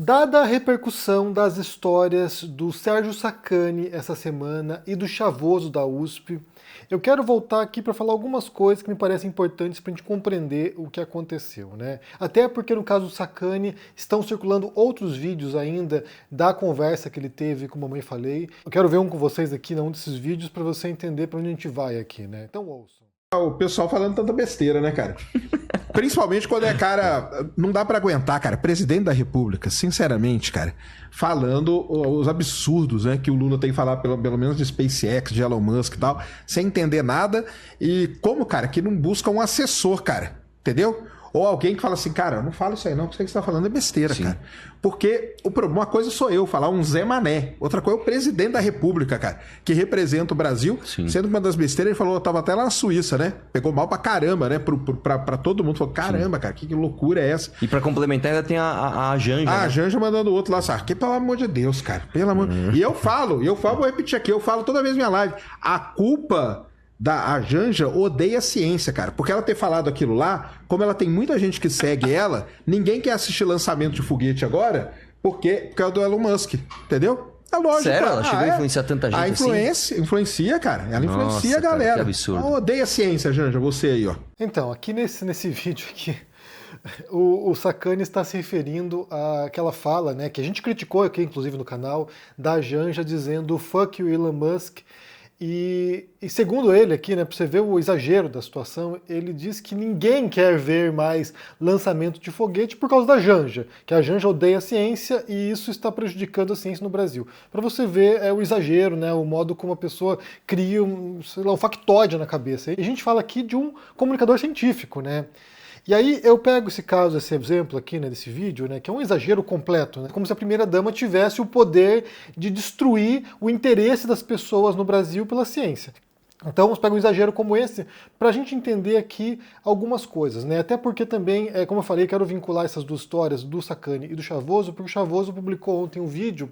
Dada a repercussão das histórias do Sérgio Sacani essa semana e do Chavoso da USP, eu quero voltar aqui para falar algumas coisas que me parecem importantes para a gente compreender o que aconteceu, né? Até porque no caso do Sacani estão circulando outros vídeos ainda da conversa que ele teve com a Mamãe Falei. Eu quero ver um com vocês aqui num desses vídeos para você entender para onde a gente vai aqui, né? Então ouçam. O pessoal falando tanta besteira, né, cara? Principalmente quando é cara... Não dá pra aguentar, cara. Presidente da República, sinceramente, cara, falando os absurdos, né, que o Lula tem que falar, pelo menos de SpaceX, de Elon Musk e tal, sem entender nada. E como, cara, que não busca um assessor, cara. Entendeu? Ou alguém que fala assim, cara, não fala isso aí não, porque o que você tá falando é besteira, Sim. cara. Porque uma coisa sou eu falar um Zé Mané, outra coisa é o presidente da República, cara, que representa o Brasil, Sim. sendo que uma das besteiras ele falou, eu tava até lá na Suíça, né? Pegou mal pra caramba, né? Pra todo mundo, falou, caramba, Sim. cara, que loucura é essa? E pra complementar ainda tem a Janja, Ah, né? a Janja mandando o outro lá, sabe? Que pelo amor de Deus, cara, pelo amor... E eu falo, vou repetir aqui, eu falo toda vez na minha live, a culpa... A Janja odeia a ciência, cara. Porque ela ter falado aquilo lá, como ela tem muita gente que segue ela, ninguém quer assistir lançamento de foguete agora, por causa do Elon Musk, entendeu? É lógico. Sério? Ela chegou a influenciar tanta gente assim? Influencia, cara. Ela influencia a galera. Cara, que absurdo. Ela odeia a ciência, Janja, você aí, ó. Então, aqui nesse vídeo aqui, o Sacani está se referindo àquela fala, né, que a gente criticou aqui, inclusive, no canal, da Janja dizendo fuck you, Elon Musk. E segundo ele aqui, né, para você ver o exagero da situação, ele diz que ninguém quer ver mais lançamento de foguete por causa da Janja, que a Janja odeia a ciência e isso está prejudicando a ciência no Brasil. Para você ver o exagero, né, o modo como a pessoa cria um factóide na cabeça. E a gente fala aqui de um comunicador científico, né? E aí eu pego esse exemplo aqui, né, desse vídeo, né, que é um exagero completo, né, como se a primeira-dama tivesse o poder de destruir o interesse das pessoas no Brasil pela ciência. Então, vamos pegar um exagero como esse para a gente entender aqui algumas coisas, né? Até porque também, como eu falei, quero vincular essas duas histórias do Sacani e do Chavoso, porque o Chavoso publicou ontem um vídeo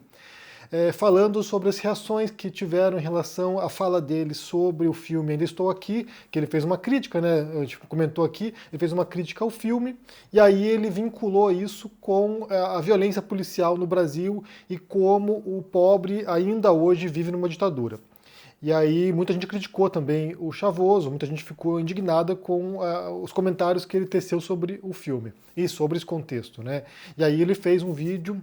falando sobre as reações que tiveram em relação à fala dele sobre o filme Ainda Estou Aqui, que ele fez uma crítica, né? A gente comentou aqui, ele fez uma crítica ao filme, e aí ele vinculou isso com a violência policial no Brasil e como o pobre ainda hoje vive numa ditadura. E aí muita gente criticou também o Chavoso, muita gente ficou indignada com os comentários que ele teceu sobre o filme e sobre esse contexto, né? E aí ele fez um vídeo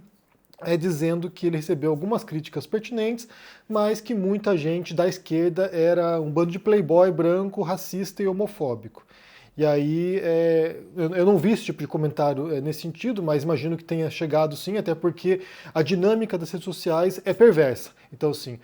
dizendo que ele recebeu algumas críticas pertinentes, mas que muita gente da esquerda era um bando de playboy branco, racista e homofóbico. E aí, eu não vi esse tipo de comentário nesse sentido, mas imagino que tenha chegado sim, até porque a dinâmica das redes sociais é perversa. Então, assim,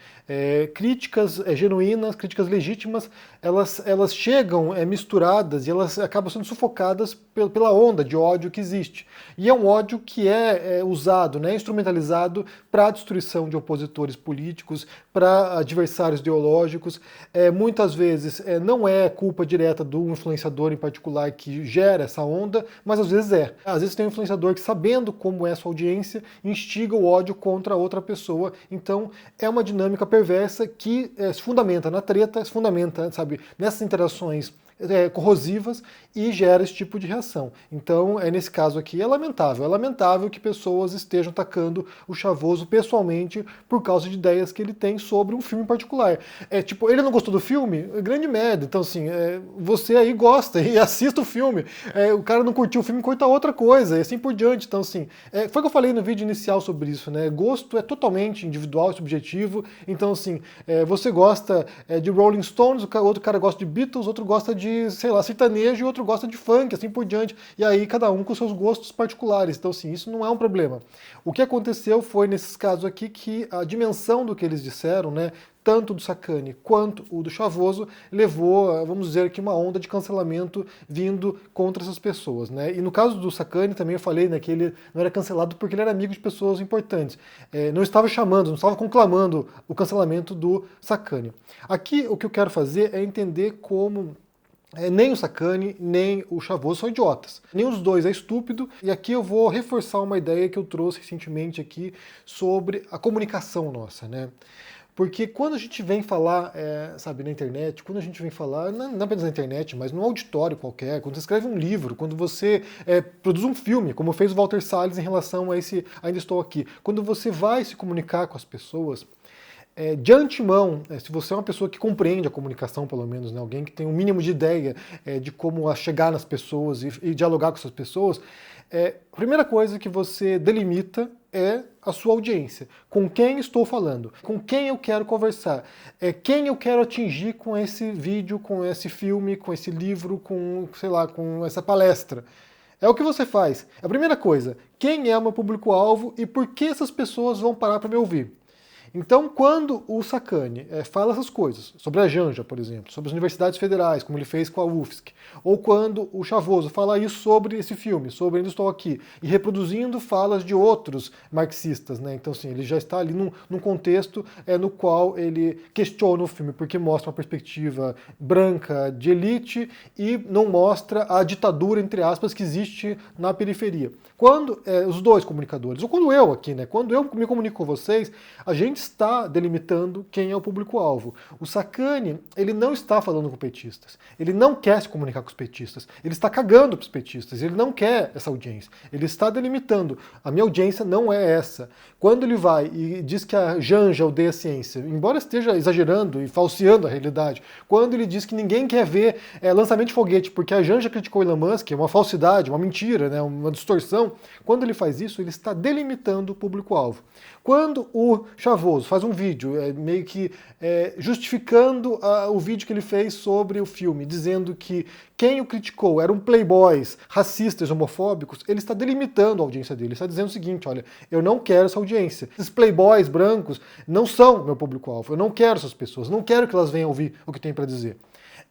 críticas genuínas, críticas legítimas, elas chegam misturadas e elas acabam sendo sufocadas pela onda de ódio que existe. E é um ódio que é usado, né, instrumentalizado para a destruição de opositores políticos, para adversários ideológicos. Muitas vezes não é culpa direta do influenciador em particular que gera essa onda, mas às vezes é. Às vezes tem um influenciador que, sabendo como é a sua audiência, instiga o ódio contra outra pessoa. Então, é uma dinâmica perversa que se fundamenta na treta, se fundamenta, sabe, nessas interações corrosivas e gera esse tipo de reação. Então, nesse caso aqui, é lamentável que pessoas estejam atacando o Chavoso pessoalmente por causa de ideias que ele tem sobre um filme em particular. Tipo, ele não gostou do filme? Grande merda. Então, assim, você aí gosta e assista o filme. O cara não curtiu o filme, curta outra coisa, e assim por diante. Então, assim, foi o que eu falei no vídeo inicial sobre isso, né? Gosto é totalmente individual e subjetivo. Então, assim, você gosta de Rolling Stones, outro cara gosta de Beatles, outro gosta de, sei lá, sertanejo e outro gosta de funk, assim por diante. E aí cada um com seus gostos particulares. Então, assim, isso não é um problema. O que aconteceu foi, nesses casos aqui, que a dimensão do que eles disseram, né, tanto do Sacani quanto o do Chavoso, levou, vamos dizer aqui, uma onda de cancelamento vindo contra essas pessoas, né? E no caso do Sacani, também eu falei, né, que ele não era cancelado porque ele era amigo de pessoas importantes. Não estava chamando, não estava conclamando o cancelamento do Sacani. Aqui, o que eu quero fazer é entender como nem o Sacani, nem o Chavoso são idiotas. Nem os dois é estúpido. E aqui eu vou reforçar uma ideia que eu trouxe recentemente aqui sobre a comunicação nossa, né? Porque quando a gente vem falar, sabe, na internet, quando a gente vem falar, não apenas na internet, mas num auditório qualquer, quando você escreve um livro, quando você produz um filme, como fez o Walter Salles em relação a esse Ainda Estou Aqui, quando você vai se comunicar com as pessoas, de antemão, se você é uma pessoa que compreende a comunicação, pelo menos, né, alguém que tem um mínimo de ideia de como chegar nas pessoas e dialogar com essas pessoas, a primeira coisa que você delimita é a sua audiência. Com quem estou falando? Com quem eu quero conversar? Quem eu quero atingir com esse vídeo, com esse filme, com esse livro, com, sei lá, com essa palestra? É o que você faz. A primeira coisa, quem é o meu público-alvo e por que essas pessoas vão parar para me ouvir? Então, quando o Sacani fala essas coisas, sobre a Janja, por exemplo, sobre as universidades federais, como ele fez com a UFSC, ou quando o Chavoso fala isso sobre esse filme, sobre Ainda Estou Aqui, e reproduzindo falas de outros marxistas, né? Então, assim, ele já está ali num contexto no qual ele questiona o filme, porque mostra uma perspectiva branca de elite e não mostra a ditadura, entre aspas, que existe na periferia. Quando os dois comunicadores, ou quando eu aqui, né? Quando eu me comunico com vocês, a gente está delimitando quem é o público-alvo. O Sacani, ele não está falando com petistas. Ele não quer se comunicar com os petistas. Ele está cagando para os petistas. Ele não quer essa audiência. Ele está delimitando. A minha audiência não é essa. Quando ele vai e diz que a Janja odeia a ciência, embora esteja exagerando e falseando a realidade, quando ele diz que ninguém quer ver lançamento de foguete porque a Janja criticou Elon Musk, é uma falsidade, uma mentira, né, uma distorção, quando ele faz isso, ele está delimitando o público-alvo. Quando o Chavoso faz um vídeo meio que justificando o vídeo que ele fez sobre o filme, dizendo que quem o criticou eram playboys, racistas, homofóbicos, ele está delimitando a audiência dele. Ele está dizendo o seguinte, olha, eu não quero essa audiência. Esses playboys brancos não são meu público-alvo. Eu não quero essas pessoas. Não quero que elas venham ouvir o que tem para dizer.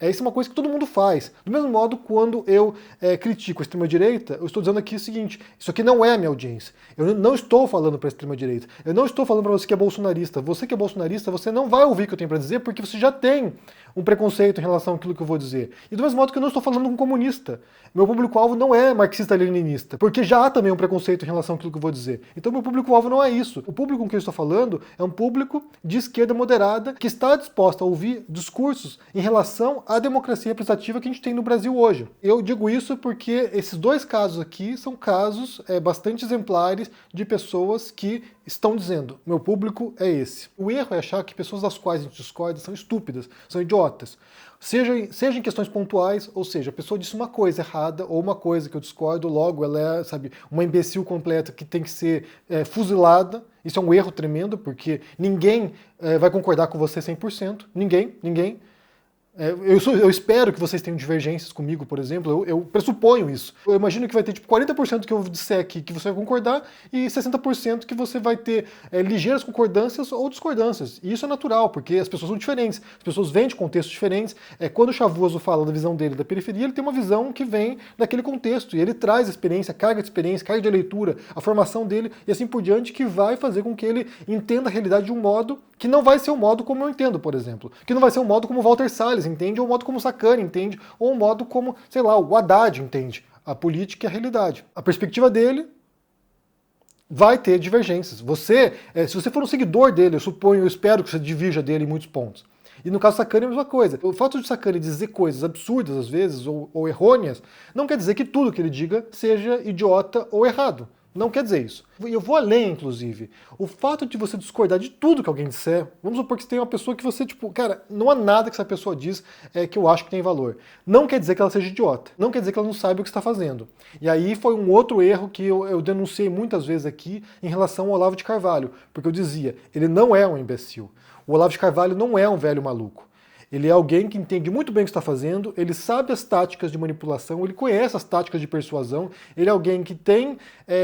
Isso é uma coisa que todo mundo faz. Do mesmo modo, quando eu critico a extrema-direita, eu estou dizendo aqui o seguinte, isso aqui não é a minha audiência. Eu não estou falando para a extrema-direita. Eu não estou falando para você que é bolsonarista. Você que é bolsonarista, você não vai ouvir o que eu tenho para dizer, porque você já tem um preconceito em relação àquilo que eu vou dizer. E do mesmo modo que eu não estou falando com um comunista. Meu público-alvo não é marxista-leninista, porque já há também um preconceito em relação àquilo que eu vou dizer. Então meu público-alvo não é isso. O público com quem eu estou falando é um público de esquerda moderada que está disposto a ouvir discursos em relação à democracia representativa que a gente tem no Brasil hoje. Eu digo isso porque esses dois casos aqui são casos bastante exemplares de pessoas que estão dizendo, meu público é esse. O erro é achar que pessoas das quais a gente discorda são estúpidas, são idiotas. Seja em questões pontuais, ou seja, a pessoa disse uma coisa errada ou uma coisa que eu discordo, logo ela é, sabe, uma imbecil completa que tem que ser fuzilada. Isso é um erro tremendo, porque ninguém vai concordar com você 100%. Ninguém. Eu espero que vocês tenham divergências comigo, por exemplo, eu pressuponho isso. Eu imagino que vai ter tipo 40% que eu disser aqui que você vai concordar e 60% que você vai ter ligeiras concordâncias ou discordâncias. E isso é natural, porque as pessoas são diferentes, as pessoas vêm de contextos diferentes. Quando o Chavoso fala da visão dele da periferia, ele tem uma visão que vem daquele contexto, e ele traz experiência, carga de leitura, a formação dele e assim por diante, que vai fazer com que ele entenda a realidade de um modo que não vai ser um modo como eu entendo, por exemplo. Que não vai ser um modo como o Walter Salles entende, ou um modo como o Sacani entende, ou um modo como, sei lá, o Haddad entende. A política e a realidade. A perspectiva dele vai ter divergências. Se você for um seguidor dele, eu espero que você divirja dele em muitos pontos. E no caso do Sacani é a mesma coisa. O fato de Sacani dizer coisas absurdas, às vezes, ou errôneas, não quer dizer que tudo que ele diga seja idiota ou errado. Não quer dizer isso. E eu vou além, inclusive. O fato de você discordar de tudo que alguém disser, vamos supor que você tem uma pessoa que você, cara, não há nada que essa pessoa diz que eu acho que tem valor. Não quer dizer que ela seja idiota. Não quer dizer que ela não saiba o que está fazendo. E aí foi um outro erro que eu denunciei muitas vezes aqui em relação ao Olavo de Carvalho. Porque eu dizia, ele não é um imbecil. O Olavo de Carvalho não é um velho maluco. Ele é alguém que entende muito bem o que está fazendo, ele sabe as táticas de manipulação, ele conhece as táticas de persuasão, ele é alguém que tem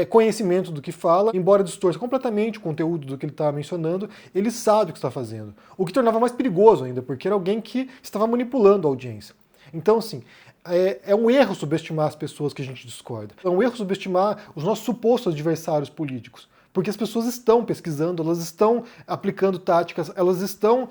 conhecimento do que fala, embora distorça completamente o conteúdo do que ele está mencionando, ele sabe o que está fazendo. O que tornava mais perigoso ainda, porque era alguém que estava manipulando a audiência. Então, assim, É um erro subestimar as pessoas que a gente discorda. É um erro subestimar os nossos supostos adversários políticos. Porque as pessoas estão pesquisando, elas estão aplicando táticas, elas estão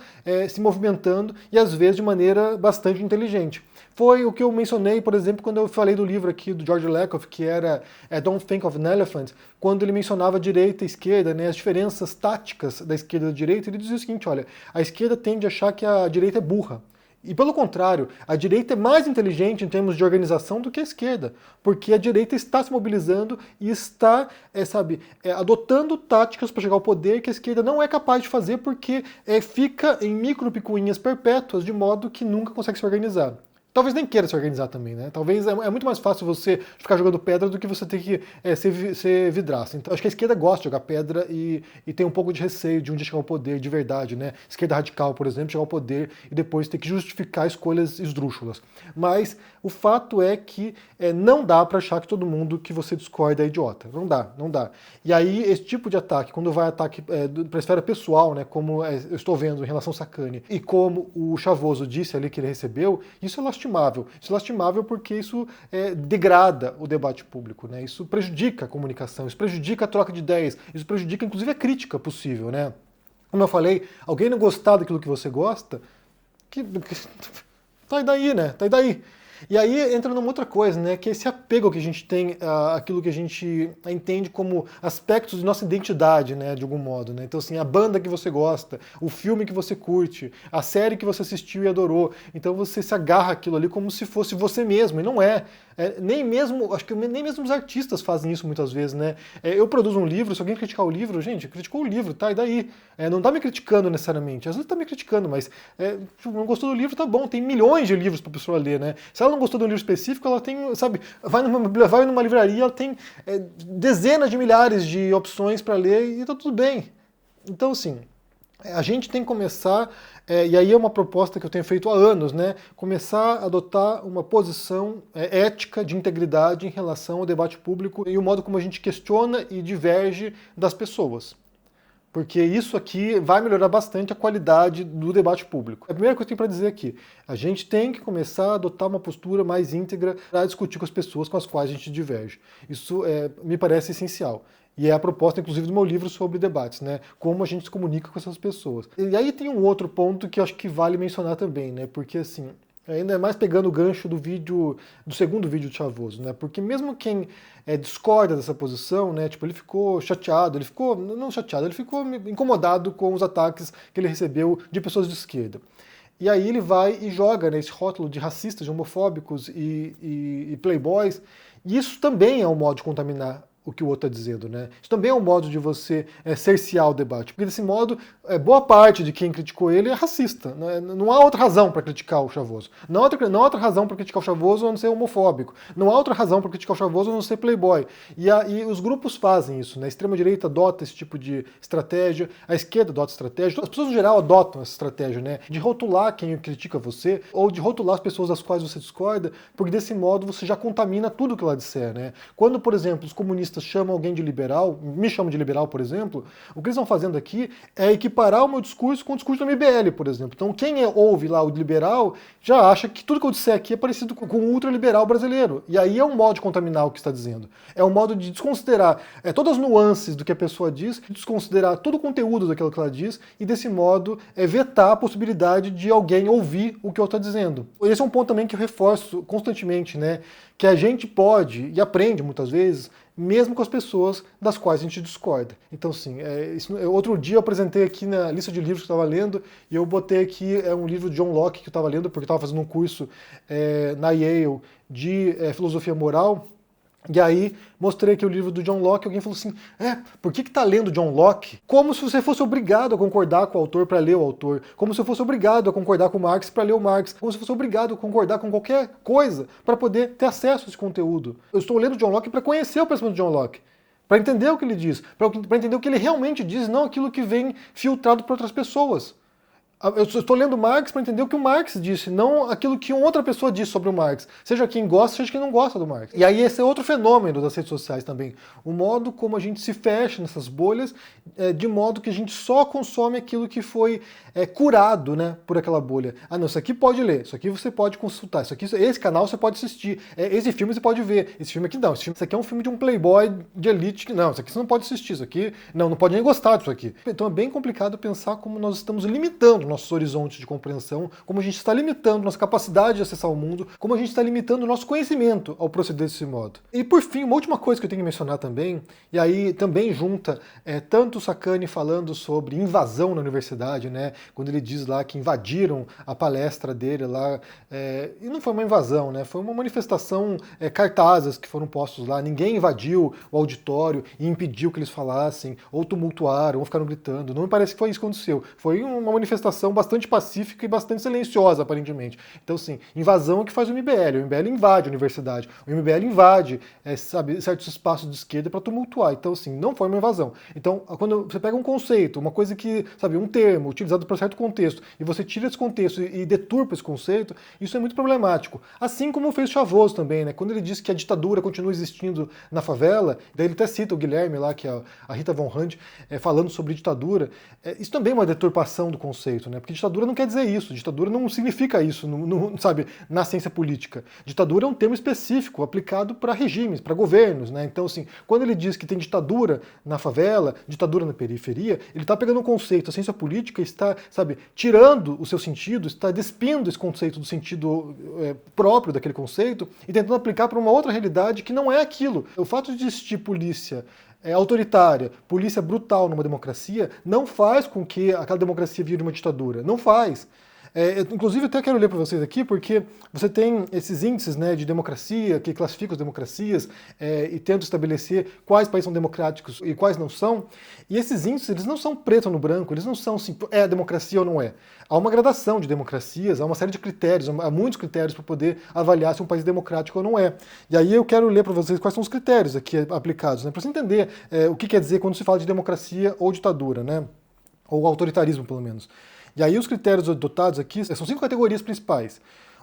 se movimentando e às vezes de maneira bastante inteligente. Foi o que eu mencionei, por exemplo, quando eu falei do livro aqui do George Lakoff, que era Don't Think of an Elephant, quando ele mencionava a direita e a esquerda, né, as diferenças táticas da esquerda e da direita, ele dizia o seguinte, olha, a esquerda tende a achar que a direita é burra. E pelo contrário, a direita é mais inteligente em termos de organização do que a esquerda, porque a direita está se mobilizando e está, adotando táticas para chegar ao poder que a esquerda não é capaz de fazer porque fica em micro-picuinhas perpétuas de modo que nunca consegue se organizar. Talvez nem queira se organizar também, né? Talvez é muito mais fácil você ficar jogando pedra do que você ter que ser vidraça. Então acho que a esquerda gosta de jogar pedra e tem um pouco de receio de um dia chegar ao poder de verdade, né? Esquerda radical, por exemplo, chegar ao poder e depois ter que justificar escolhas esdrúxulas. Mas o fato é que não dá para achar que todo mundo que você discorda é idiota. Não dá, não dá. E aí esse tipo de ataque, quando vai ataque para a esfera pessoal, né? Como eu estou vendo em relação ao Sacani, e como o Chavoso disse ali que ele recebeu, isso é lastimável. Isso é lastimável porque isso degrada o debate público, né? Isso prejudica a comunicação, isso prejudica a troca de ideias, isso prejudica inclusive a crítica possível, né? Como eu falei, alguém não gostar daquilo que você gosta, tá daí, né? Tá daí. E aí entra numa outra coisa, né, que é esse apego que a gente tem àquilo que a gente entende como aspectos de nossa identidade, né, de algum modo, né? Então assim, a banda que você gosta, o filme que você curte, a série que você assistiu e adorou, então você se agarra àquilo ali como se fosse você mesmo, e não é. Nem mesmo, acho que nem mesmo os artistas fazem isso muitas vezes, né? Eu produzo um livro, se alguém criticar o livro, gente, criticou o livro, tá? E daí? Não tá me criticando necessariamente, às vezes tá me criticando, mas não gostou do livro, tá bom, tem milhões de livros pra pessoa ler, né? Se ela não gostou de um livro específico, ela tem, sabe, vai numa livraria, ela tem dezenas de milhares de opções para ler e tá tudo bem. Então, assim, a gente tem que começar, e aí é uma proposta que eu tenho feito há anos, né? Começar a adotar uma posição ética de integridade em relação ao debate público e o modo como a gente questiona e diverge das pessoas. Porque isso aqui vai melhorar bastante a qualidade do debate público. A primeira coisa que eu tenho para dizer aqui, a gente tem que começar a adotar uma postura mais íntegra para discutir com as pessoas com as quais a gente diverge. Isso me parece essencial. E é a proposta, inclusive, do meu livro sobre debates, né? Como a gente se comunica com essas pessoas. E aí tem um outro ponto que eu acho que vale mencionar também, né? Porque, assim, ainda mais pegando o gancho do segundo vídeo do Chavoso, né? Porque mesmo quem discorda dessa posição, né? Tipo, ele ficou chateado, não chateado, ele ficou incomodado com os ataques que ele recebeu de pessoas de esquerda. E aí ele vai e joga, né, esse rótulo de racistas, de homofóbicos e playboys. E isso também é um modo de contaminar o que o outro está dizendo, né? Isso também é um modo de você cercear o debate, porque desse modo, boa parte de quem criticou ele é racista, né? Não há outra razão para criticar o Chavoso. Não há outra razão para criticar o Chavoso a não ser homofóbico. Não há outra razão para criticar o Chavoso a não ser playboy. E os grupos fazem isso, né? A extrema-direita adota esse tipo de estratégia, a esquerda adota estratégia, as pessoas no geral adotam essa estratégia, né? De rotular quem critica você, ou de rotular as pessoas das quais você discorda, porque desse modo você já contamina tudo que ela disser, né? Quando, por exemplo, os comunistas chamam alguém de liberal, me chamam de liberal, por exemplo, o que eles estão fazendo aqui é equiparar o meu discurso com o discurso do MBL, por exemplo. Então quem ouve lá o liberal já acha que tudo que eu disser aqui é parecido com o ultraliberal brasileiro. E aí é um modo de contaminar o que está dizendo. É um modo de desconsiderar todas as nuances do que a pessoa diz, desconsiderar todo o conteúdo daquilo que ela diz e desse modo vetar a possibilidade de alguém ouvir o que eu estou dizendo. Esse é um ponto também que eu reforço constantemente, né? Que a gente pode e aprende muitas vezes mesmo com as pessoas das quais a gente discorda. Então, sim, outro dia eu apresentei aqui na lista de livros que eu estava lendo, e eu botei aqui um livro de John Locke que eu estava lendo, porque eu estava fazendo um curso na Yale de filosofia moral, e aí mostrei aqui o livro do John Locke, e alguém falou assim, por que tá lendo John Locke? Como se você fosse obrigado a concordar com o autor para ler o autor, como se eu fosse obrigado a concordar com o Marx para ler o Marx, como se eu fosse obrigado a concordar com qualquer coisa para poder ter acesso a esse conteúdo. Eu estou lendo John Locke para conhecer o pensamento de John Locke, para entender o que ele diz, para entender o que ele realmente diz, não aquilo que vem filtrado por outras pessoas. Eu estou lendo Marx para entender o que o Marx disse, não aquilo que outra pessoa disse sobre o Marx. Seja quem gosta, seja quem não gosta do Marx. E aí esse é outro fenômeno das redes sociais também. O modo como a gente se fecha nessas bolhas, de modo que a gente só consome aquilo que foi curado, né, por aquela bolha. Ah, não, isso aqui pode ler, isso aqui você pode consultar, esse canal você pode assistir, esse filme você pode ver, esse filme aqui não, isso aqui é um filme de um playboy de elite, não, isso aqui você não pode assistir, isso aqui não pode nem gostar disso aqui. Então é bem complicado pensar como nós estamos limitando nossos horizontes de compreensão, como a gente está limitando nossa capacidade de acessar o mundo, como a gente está limitando o nosso conhecimento ao proceder desse modo. E por fim, uma última coisa que eu tenho que mencionar também, e aí também junta tanto o Sacani falando sobre invasão na universidade, né, quando ele diz lá que invadiram a palestra dele lá, e não foi uma invasão, né, foi uma manifestação, cartazes que foram postos lá, ninguém invadiu o auditório e impediu que eles falassem, ou tumultuaram, ou ficaram gritando, não me parece que foi isso que aconteceu, foi uma manifestação bastante pacífica e bastante silenciosa, aparentemente. Então, sim, invasão é o que faz o MBL invade a universidade, o MBL invade, certos espaços de esquerda para tumultuar, então, assim, não foi uma invasão. Então, quando você pega um conceito, uma coisa que, um termo utilizado para certo contexto, e você tira esse contexto e deturpa esse conceito, isso é muito problemático. Assim como fez Chavoso também, né? Quando ele diz que a ditadura continua existindo na favela, daí ele até cita o Guilherme lá, que é a Rita Von Hunt, falando sobre ditadura, isso também é uma deturpação do conceito, né? Porque ditadura não quer dizer isso, ditadura não significa isso, na ciência política. Ditadura é um termo específico, aplicado para regimes, para governos, né? Então, assim, quando ele diz que tem ditadura na favela, ditadura na periferia, ele está pegando um conceito, a ciência política está, tirando o seu sentido, está despindo esse conceito do sentido próprio daquele conceito e tentando aplicar para uma outra realidade que não é aquilo. O fato de existir polícia autoritária, polícia brutal numa democracia, não faz com que aquela democracia vire uma ditadura. Não faz. Inclusive, eu até quero ler para vocês aqui, porque você tem esses índices, né, de democracia, que classificam as democracias e tentam estabelecer quais países são democráticos e quais não são. E esses índices, eles não são preto no branco, eles não são assim, é democracia ou não é. Há uma gradação de democracias, há uma série de critérios, há muitos critérios para poder avaliar se um país é democrático ou não é. E aí eu quero ler para vocês quais são os critérios aqui aplicados, né, para você entender o que quer dizer quando se fala de democracia ou ditadura, né, ou autoritarismo, pelo menos. E aí os critérios adotados aqui são 5 categorias principais.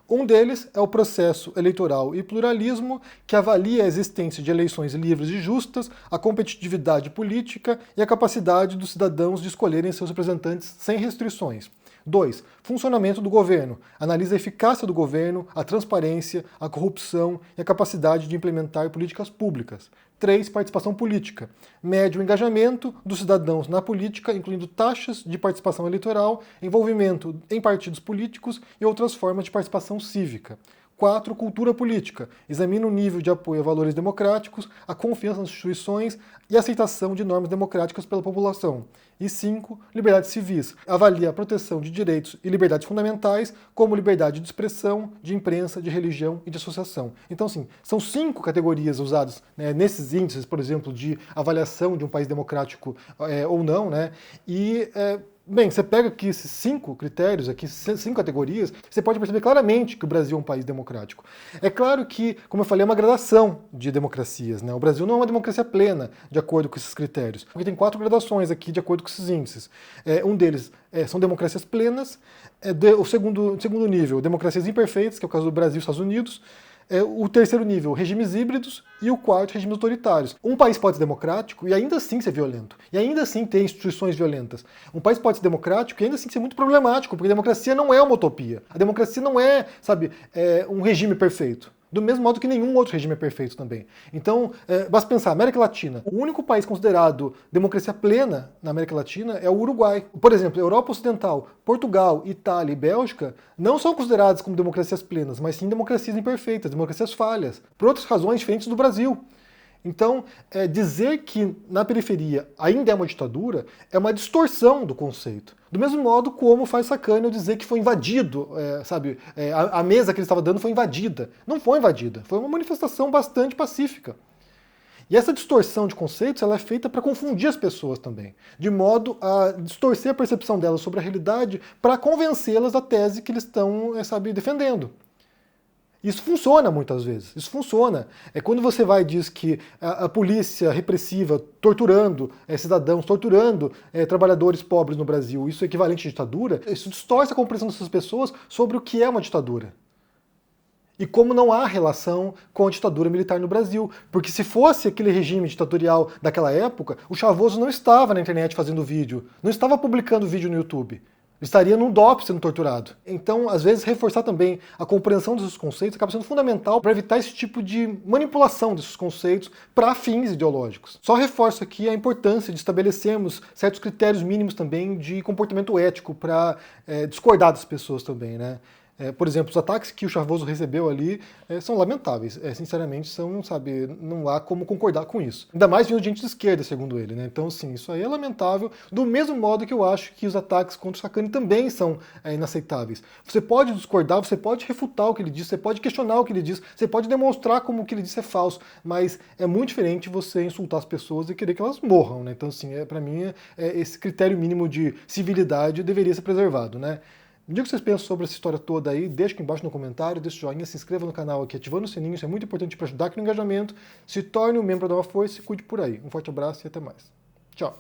Um deles é o processo eleitoral e pluralismo, que avalia a existência de eleições livres e justas, a competitividade política e a capacidade dos cidadãos de escolherem seus representantes sem restrições. 2. Funcionamento do governo. Analisa a eficácia do governo, a transparência, a corrupção e a capacidade de implementar políticas públicas. 3. Participação política. Mede o engajamento dos cidadãos na política, incluindo taxas de participação eleitoral, envolvimento em partidos políticos e outras formas de participação cívica. 4. Cultura política. Examina o nível de apoio a valores democráticos, a confiança nas instituições e a aceitação de normas democráticas pela população. E 5. Liberdades civis. Avalia a proteção de direitos e liberdades fundamentais, como liberdade de expressão, de imprensa, de religião e de associação. Então, assim, são 5 categorias usadas, né, nesses índices, por exemplo, de avaliação de um país democrático ou não, né? E bem, você pega aqui esses 5 critérios, aqui 5 categorias, você pode perceber claramente que o Brasil é um país democrático. É claro que, como eu falei, é uma gradação de democracias, né? O Brasil não é uma democracia plena, de acordo com esses critérios. Porque tem 4 gradações aqui, de acordo com esses índices. Um deles são democracias plenas, o segundo nível, democracias imperfeitas, que é o caso do Brasil e Estados Unidos. O terceiro nível, regimes híbridos, e o quarto, regimes autoritários. Um país pode ser democrático e ainda assim ser violento, e ainda assim ter instituições violentas. Um país pode ser democrático e ainda assim ser muito problemático, porque a democracia não é uma utopia. A democracia não é, um regime perfeito. Do mesmo modo que nenhum outro regime é perfeito também. Então, basta pensar, América Latina, o único país considerado democracia plena na América Latina é o Uruguai. Por exemplo, Europa Ocidental, Portugal, Itália e Bélgica não são consideradas como democracias plenas, mas sim democracias imperfeitas, democracias falhas, por outras razões diferentes do Brasil. Então, dizer que na periferia ainda é uma ditadura é uma distorção do conceito. Do mesmo modo como faz Sacani dizer que foi invadido, a mesa que ele estava dando foi invadida. Não foi invadida, foi uma manifestação bastante pacífica. E essa distorção de conceitos ela é feita para confundir as pessoas também, de modo a distorcer a percepção delas sobre a realidade para convencê-las da tese que eles estão, defendendo. Isso funciona muitas vezes, isso funciona. É quando você vai e diz que a polícia repressiva torturando cidadãos, torturando trabalhadores pobres no Brasil, isso é equivalente à ditadura, isso distorce a compreensão dessas pessoas sobre o que é uma ditadura. E como não há relação com a ditadura militar no Brasil. Porque se fosse aquele regime ditatorial daquela época, o Chavoso não estava na internet fazendo vídeo, não estava publicando vídeo no YouTube. Estaria num DOP sendo torturado. Então, às vezes, reforçar também a compreensão desses conceitos acaba sendo fundamental para evitar esse tipo de manipulação desses conceitos para fins ideológicos. Só reforço aqui a importância de estabelecermos certos critérios mínimos também de comportamento ético para discordar das pessoas também, né? Por exemplo, os ataques que o Chavoso recebeu ali são lamentáveis. Sinceramente, sabe, não há como concordar com isso. Ainda mais vindo de gente de esquerda, segundo ele, né? Então, sim, isso aí é lamentável. Do mesmo modo que eu acho que os ataques contra o Sacani também são inaceitáveis. Você pode discordar, você pode refutar o que ele diz, você pode questionar o que ele diz, você pode demonstrar como o que ele disse é falso, mas é muito diferente você insultar as pessoas e querer que elas morram, né? Então, assim, para mim, esse critério mínimo de civilidade deveria ser preservado, né? Me diga o que vocês pensam sobre essa história toda aí, deixa aqui embaixo no comentário, deixa o joinha, se inscreva no canal aqui, ativando o sininho, isso é muito importante para ajudar aqui no engajamento. Se torne um membro da Uma Força e cuide por aí. Um forte abraço e até mais. Tchau!